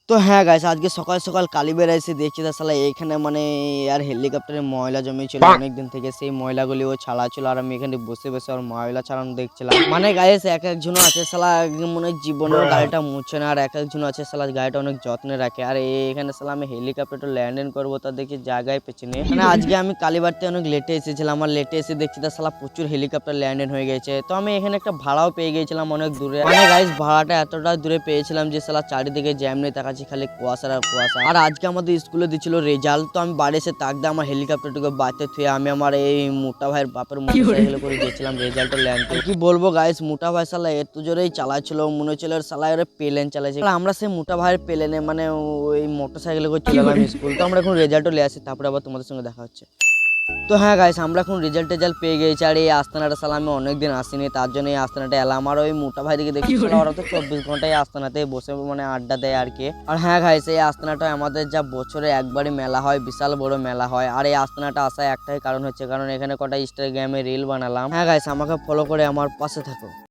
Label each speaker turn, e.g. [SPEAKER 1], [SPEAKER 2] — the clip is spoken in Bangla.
[SPEAKER 1] তো হ্যাঁ গাইস, আজকে সকাল সকাল কালীবেড়া এসে দেখছি তা শালা এখানে মানে আর হেলিকপ্টারে ময়লা জমেছিল অনেকদিন থেকে। সেই ময়লাগুলি ও ছাড়াচ্ছিল আর আমি এখানে বসে বসে আর ময়লা ছাড়ানো দেখছিলাম। মানে গাইস এক একজন আছে শালা মনে হয় জীবনেও গাড়িটা মুছে না, আর এক একজন আছে শালা গাড়িটা অনেক যত্নে রাখে। আর এখানে শালা আমি হেলিকপ্টারটা ল্যান্ডিং করবো তা দেখি জায়গায় পেছনে। মানে আজকে আমি কালীবাড়িতে অনেক লেটে এসেছিলাম, আর লেটে এসে দেখছি তা শালা প্রচুর হেলিকপ্টার ল্যান্ডিং হয়ে গেছে। তো আমি এখানে একটা ভাড়াও পেয়ে গিয়েছিলাম অনেক দূরে। মানে গাইস ভাড়াটা এতটা দূরে পেয়েছিলাম যে শালা চারিদিকে জ্যাম নেই, তাকাচ্ছি খালি কুয়াশা আর কুয়াশা। আর আজকে আমাদের স্কুলে দিচ্ছিল রেজাল্ট, তো আমি বাড়ি এসে তাক দিয়ে আমার হেলিকপ্টারটাকে বাড়িতে থুয়ে আমি আমার এই মোটা ভাইয়ের বাপের মোটরসাইকেলে করে গেছিলাম রেজাল্টটা ল্যান্ড। কি বলবো গাইস, মোটা ভাই শালা এত জোরেই চালাচ্ছিল মনে হচ্ছিল শালা এর প্লেন চালাচ্ছে। আমরা সেই মোটা ভাইয়ের প্লেনে মানে ওই মোটরসাইকেলে করে চলে এলাম স্কুল। তো আমরা এখন রেজাল্টও নিয়ে আসি, তারপরে আবার তোমাদের সঙ্গে দেখা হচ্ছে। তো হ্যাঁ গাইস, আমরা এখন রেজাল্ট পেয়ে গেছি। আর এই আস্তানাটা শালা আমি অনেকদিন আসিনি, তার জন্য এই আস্তানাটা এলাম। আর ওই মোটা ভাই দিকে দেখি ওরা তো 24 ঘন্টায় আস্তানাতে বসে মানে আড্ডা দেয় আর কি। আর হ্যাঁ গাইস, এই আস্তানাটা আমাদের যা বছরে একবারই মেলা হয়, বিশাল বড় মেলা হয়। আর এই আস্তানাটা আসার একটাই কারণ হচ্ছে কারণ এখানে কটা ইনস্টাগ্রামে রিল বানালাম। হ্যাঁ গাইস, আমাকে ফলো করে আমার পাশে থাকো।